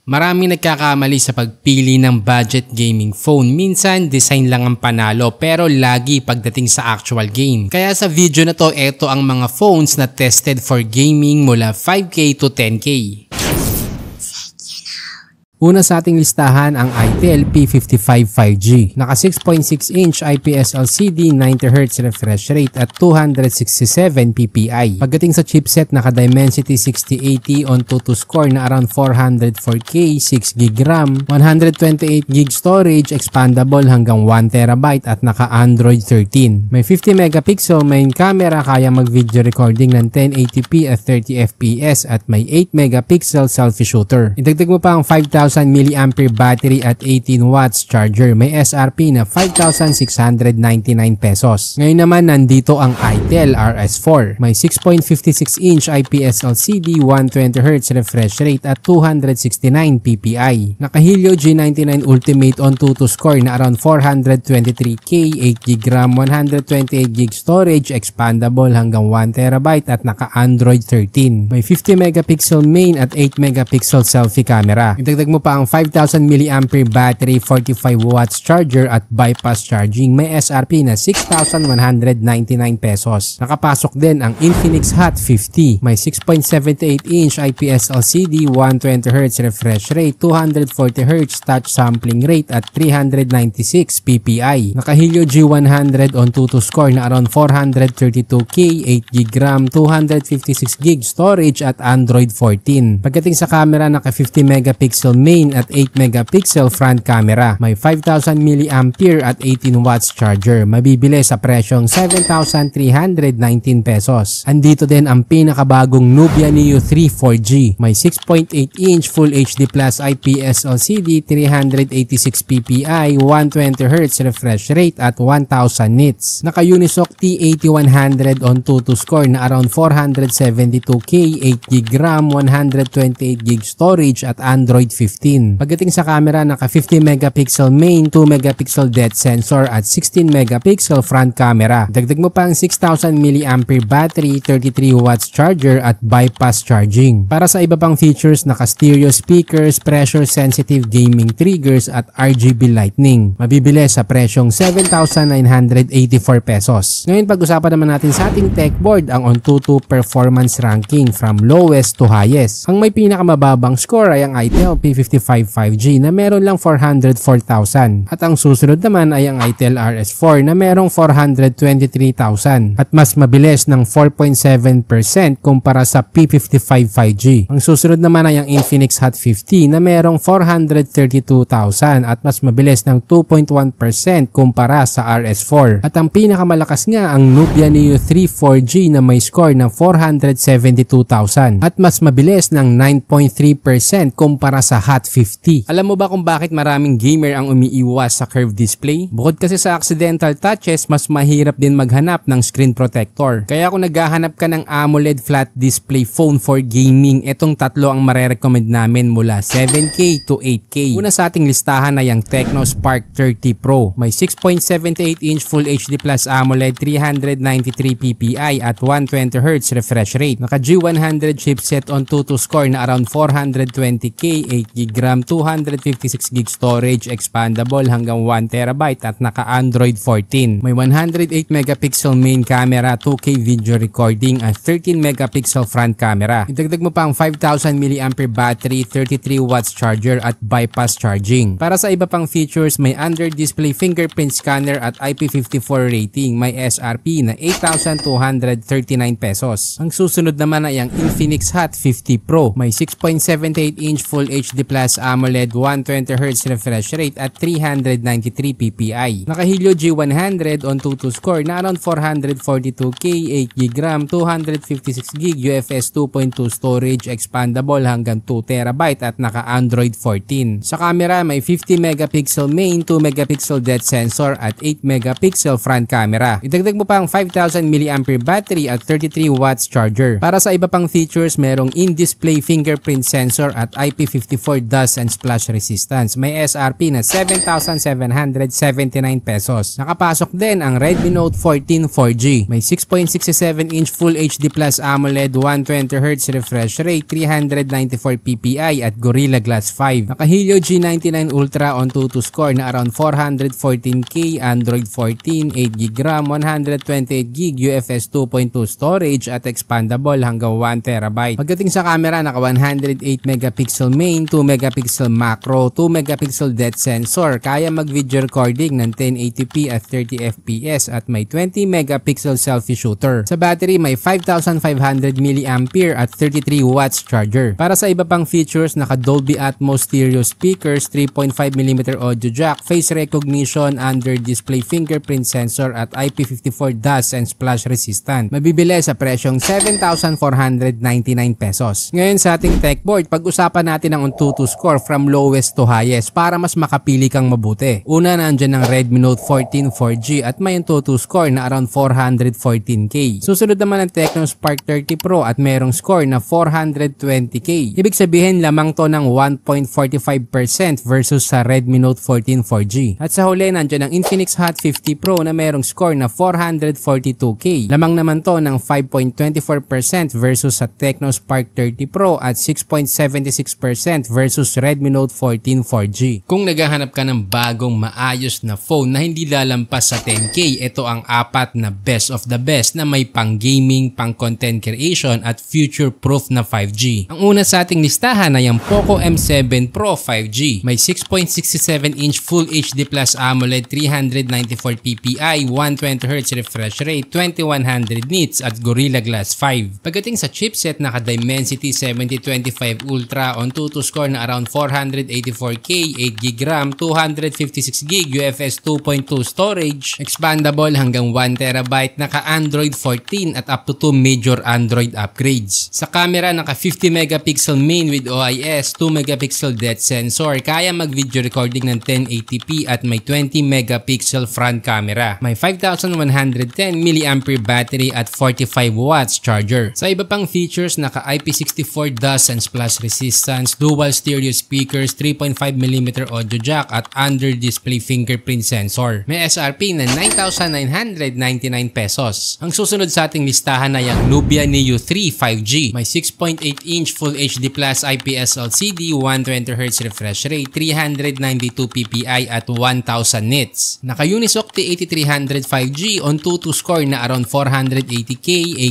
Maraming nagkakamali sa pagpili ng budget gaming phone. Minsan, design lang ang panalo pero lagi pagdating sa actual game. Kaya sa video na to, ito ang mga phones na tested for gaming mula 5K to 10K. Una sa ating listahan ang ITEL P55 5G. Naka 6.6 inch IPS LCD, 90Hz refresh rate at 267 ppi. Pagdating sa chipset, naka Dimensity 6080 on 2 score na around 404K, 6GB RAM, 128GB storage, expandable hanggang 1TB at naka Android 13. May 50 megapixel main camera, kaya mag video recording ng 1080p at 30fps at may 8 megapixel selfie shooter. Idagdag mo pa ang 5,000 mAh battery at 18 watts charger. May SRP na 5,699 pesos. Ngayon naman nandito ang ITEL RS4. May 6.56 inch IPS LCD, 120Hz refresh rate at 269 ppi. Naka Helio G99 Ultimate on 2 score na around 423K, 8GB RAM, 128GB storage, expandable hanggang 1TB at naka Android 13. May 50 megapixel main at 8 megapixel selfie camera. Idagdag mo pa ang 5,000 mAh battery, 45 watts charger at bypass charging. May SRP na 6,199 pesos. Nakapasok din ang Infinix Hot 50. May 6.78 inch IPS LCD, 120Hz refresh rate, 240Hz touch sampling rate at 396 ppi. Naka Helio G100 on 2 score na around 432K, 8GB RAM, 256GB storage at Android 14. Pagdating sa camera, naka 50 megapixel main at 8 megapixel front camera. May 5,000 mAh at 18 watts charger. Mabibili sa presyong 7,319 pesos. Andito din ang pinakabagong Nubia Neo 3 4G. May 6.8 inch Full HD Plus IPS LCD, 386 ppi, 120Hz refresh rate at 1,000 nits. Naka Unisoc T8100 on 2 score na around 472K, 8GB RAM, 128GB storage at Android 15. Pagdating sa camera, naka 50 megapixel main, 2 megapixel depth sensor at 16 megapixel front camera. Dagdag mo pa ang 6,000 mAh battery, 33 watts charger at bypass charging. Para sa iba pang features, naka stereo speakers, pressure sensitive gaming triggers at RGB lightning. Mabibili sa presyong 7,984 pesos. Ngayon pag-usapan naman natin sa ating tech board ang Antutu performance ranking from lowest to highest. Ang may pinakamababang score ay ang ITEL P55 5G na meron lang 404,000 at ang susunod naman ay ang ITEL RS4 na merong 423,000 at mas mabilis ng 4.7% kumpara sa P55 5G. Ang susunod naman ay ang Infinix Hot 50 na merong 432,000 at mas mabilis ng 2.1% kumpara sa RS4. At ang pinakamalakas nga ang Nubia Neo 3 4G na may score ng 472,000 at mas mabilis ng 9.3% kumpara sa Hot 50. Alam mo ba kung bakit maraming gamer ang umiiwas sa curved display? Bukod kasi sa accidental touches, mas mahirap din maghanap ng screen protector. Kaya kung naghahanap ka ng AMOLED flat display phone for gaming, etong tatlo ang marerecommend namin mula 7K to 8K. Una sa ating listahan ay ang Tecno Spark 30 Pro. May 6.78 inch Full HD Plus AMOLED, 393 ppi at 120Hz refresh rate. Naka G100 chipset on 2 score na around 420K, 8GB RAM, 256GB storage, expandable hanggang 1TB at naka Android 14. May 108 megapixel main camera, 2K video recording at 13 megapixel front camera. Idagdag mo pa ang 5,000 mAh battery, 33 watts charger at bypass charging. Para sa iba pang features, may under display fingerprint scanner at IP54 rating. May SRP na 8,239 pesos. Ang susunod naman ay ang Infinix Hot 50 Pro. May 6.78 inch Full HD Plus AMOLED, 120Hz refresh rate at 393 ppi. Naka Helio G100 on 2 score na around 442K, 8GB RAM, 256GB UFS 2.2 storage, expandable hanggang 2TB at naka Android 14. Sa camera, may 50 megapixel main, 2 megapixel depth sensor at 8 megapixel front camera. Idagdag mo pa ang 5,000 mAh battery at 33 watts charger. Para sa iba pang features, merong in-display fingerprint sensor at IP54 dust and splash resistance. May SRP na 7,779 pesos. Nakapasok din ang Redmi Note 14 4G. May 6.67-inch Full HD Plus AMOLED, 120Hz refresh rate, 394 ppi at Gorilla Glass 5. Naka-Helio G99 Ultra on 2 score na around 414K, Android 14, 8GB RAM, 128GB UFS 2.2 storage at expandable hanggang 1TB. Pagdating sa camera, naka 108 megapixel main, 2 megapixel macro, 2 megapixel depth sensor, kaya mag-video recording ng 1080p at 30fps at may 20 megapixel selfie shooter. Sa battery, may 5,500 mAh at 33 watts charger. Para sa iba pang features, naka Dolby Atmos stereo speakers, 3.5mm audio jack, face recognition, under display fingerprint sensor at IP54 dust and splash resistant. Mabibili sa presyong 7,499 pesos. Ngayon sa ating tech board, pag-usapan natin ang Antutu score from lowest to highest para mas makapili kang mabuti. Una, nandiyan ang Redmi Note 14 4G at may Antutu score na around 414K. Susunod naman ang Tecno Spark 30 Pro at merong score na 420K. Ibig sabihin lamang to ng 1.45% versus sa Redmi Note 14 4G. At sa huli, nandiyan ang Infinix Hot 50 Pro na merong score na 442K. Lamang naman to ng 5.24% versus sa Tecno Spark 30 Pro at 6.76% versus Redmi Note 14 4G. Kung naghahanap ka ng bagong maayos na phone na hindi lalampas sa 10K, ito ang apat na best of the best na may pang gaming, pang content creation at future-proof na 5G. Ang una sa ating listahan ay ang Poco M7 Pro 5G. May 6.67-inch Full HD Plus AMOLED, 394 ppi, 120Hz refresh rate, 2100 nits at Gorilla Glass 5. Pagdating sa chipset, naka Dimensity 7025 Ultra on 2 score na around 484K, 8GB RAM, 256GB UFS 2.2 storage, expandable hanggang 1TB, naka Android 14 at up to 2 major Android upgrades. Sa camera, naka 50 megapixel main with OIS, 2 megapixel depth sensor, kaya mag-video recording ng 1080p at may 20 megapixel front camera. May 5,110 mAh battery at 45 watts charger. Sa iba pang features, naka IP64 dust and splash resistance, dual stereo speakers, 3.5mm audio jack at under display fingerprint sensor. May SRP na 9,999 pesos. Ang susunod sa ating listahan ay ang Nubia Neo 3 5G. May 6.8-inch Full HD Plus IPS LCD, 120Hz refresh rate, 392 ppi at 1,000 nits. Naka Unisoc T8300 5G on 2 score na around 480K,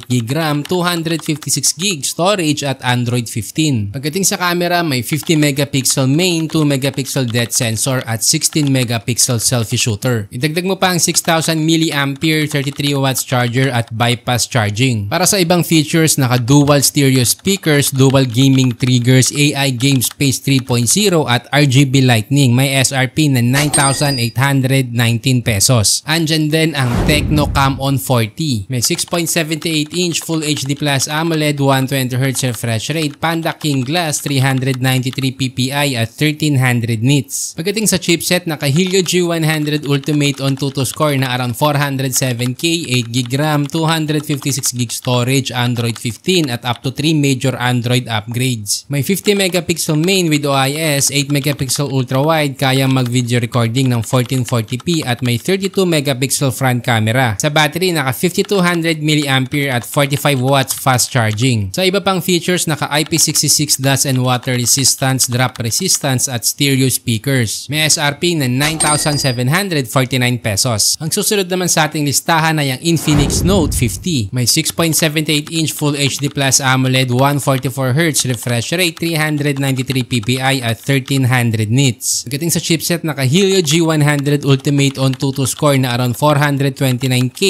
8GB RAM, 256GB storage at Android 15. Pagdating sa camera, may 50 megapixel main, 2 megapixel depth sensor at 16 megapixel selfie shooter. Idagdag mo pa ang 6,000 mAh 33 watts charger at bypass charging. Para sa ibang features, naka dual stereo speakers, dual gaming triggers, AI Game Space 3.0 at RGB Lightning. May SRP na 9,819 pesos. Andyan din ang Tecno Camon 40. May 6.78-inch Full HD Plus AMOLED, 120Hz refresh rate, Panda King Glass, 393 ppi at 1300 nits. Pagdating sa chipset, naka Helio G100 Ultimate on 2 score na around 407K, 8GB RAM, 256GB storage, Android 15 at up to 3 major Android upgrades. May 50 megapixel main with OIS, 8 megapixel ultra wide, kaya mag-video recording ng 1440p at may 32 megapixel front camera. Sa battery, naka 5200 mAh at 45 watts fast charging. Sa iba pang features, naka IP66 dust and water resistance, drop resistance at stereo speakers. May SRP na 9,749 pesos. Ang susunod naman sa ating listahan ay ang Infinix Note 50. May 6.78-inch Full HD Plus AMOLED, 144Hz refresh rate, 393 ppi at 1300 nits. Pagdating sa chipset, naka Helio G100 Ultimate on 2 score na around 429K,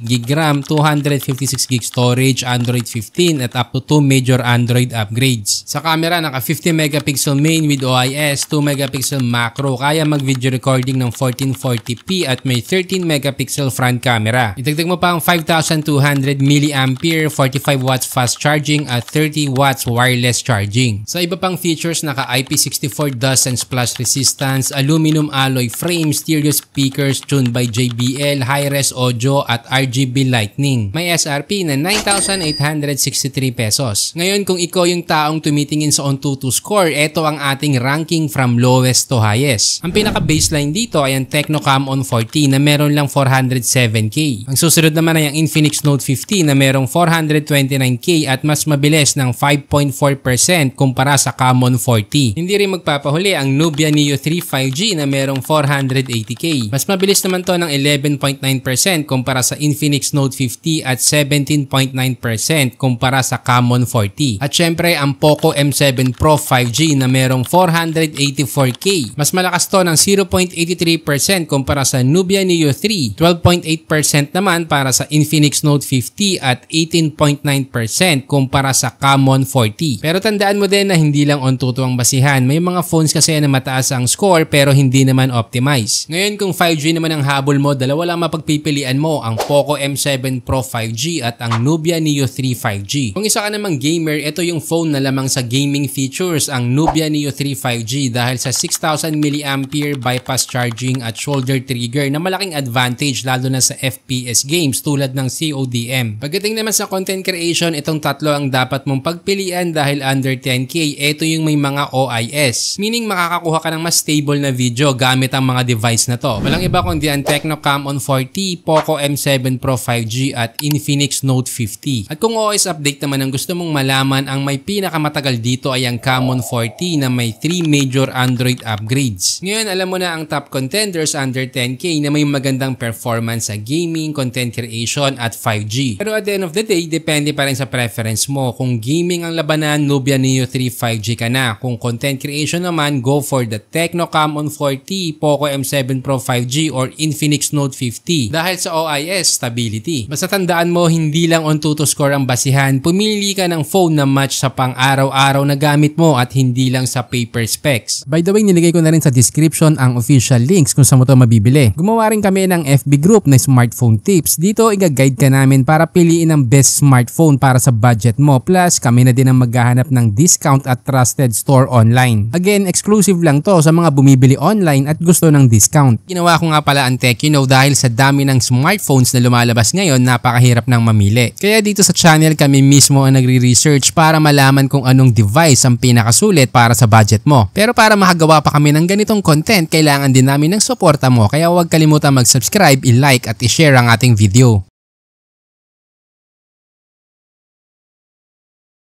8GB RAM, 256GB storage, Android 15 at up to 2 major Android upgrades. Sa camera, naka 50 megapixel main with OIS, 2 megapixel macro, kaya mag-video recording ng 1440p at may 13 megapixel front camera. Idagdag mo pa ang 5,200 mAh, 45 watts fast charging at 30 watts wireless charging. Sa iba pang features, naka IP64 dust and splash resistance, aluminum alloy frame, stereo speakers tuned by JBL, high-res audio at RGB Lightning. May SRP na 9,863 pesos. Ngayon, kung ikaw yung taong tumitingin sa Antutu score score, ito ang ating ranking from lowest to highest. Ang pinaka-baseline dito ay ang Tecno Camon 40 na meron lang 407K. Ang susunod naman ay ang Infinix Note 50 na merong 429K at mas mabilis ng 5.4% kumpara sa Camon 40. Hindi rin magpapahuli ang Nubia Neo 3 5G na merong 480K. Mas mabilis naman to ng 11.9% kumpara sa Infinix Note 50 at 17.9% kumpara sa Camon 40. At syempre ang Poco M7 Pro 5G na merong 484K. Mas malakas to ng 0.83% kumpara sa Nubia Neo 3, 12.8% naman para sa Infinix Note 50 at 18.9% kumpara sa Camon 40. Pero tandaan mo din na hindi lang on tuto ang basihan. May mga phones kasi na mataas ang score pero hindi naman optimize. Ngayon kung 5G naman ang habol mo, dalawa lang mapagpipilian mo, ang Poco M7 Pro 5G at ang Nubia Neo 3 5G. Kung isa ka namang gamer, ito yung phone na lamang sa gaming features, ang Nubia Neo 3 5G dahil sa 6,000 mAh bypass charging at shoulder trigger na malaking advantage lalo na sa FPS games tulad ng CODM. Pagdating naman sa content creation, itong tatlo ang dapat mong pagpilian dahil under 10K, ito yung may mga OIS. Meaning makakakuha ka ng mas stable na video gamit ang mga device na to. Walang iba kundi ang Tecno Camon 40, Poco M7 Pro 5G at Infinix Note 50. At kung OS update naman ang gusto mong malaman, ang may pinakamatagal dito ay ang Camon 40 na may 3 major Android upgrades. Ngayon alam mo na ang top contenders under 10K na may magandang performance sa gaming, content creation at 5G. Pero at the end of the day, depende pa rin sa preference mo. Kung gaming ang labanan, Nubia Neo 3 5G ka na. Kung content creation naman, go for the Tecno Camon 40, Poco M7 Pro 5G or Infinix Note 50 dahil sa OIS stability. Basta tandaan mo, hindi lang on tuto score ang basihan. Pumili ka ng phone na match sa pang-araw-araw na gamit mo at hindi lang sa paper specs. By the way, nilagay ko na rin sa description ang official links kung saan mo ito mabibili. Gumawa rin kami ng FB group na smartphone tips. Dito, i-guide ka namin para piliin ang best smartphone para sa budget mo. Plus, kami na din ang maghahanap ng discount at trusted store online. Again, exclusive lang to sa mga bumibili online at gusto ng discount. Ginawa ko nga pala ang Tekino dahil sa dami ng smartphones na lumalabas ngayon, napakahirap nang mamili. Kaya dito sa channel kami mismo ang nagre-research para malaman kung anong device ang pinakasulit para sa budget mo. Pero para makagawa pa kami ng ganitong content, kailangan din namin ng suporta mo. Kaya huwag kalimutan mag-subscribe, i-like at i-share ang ating video.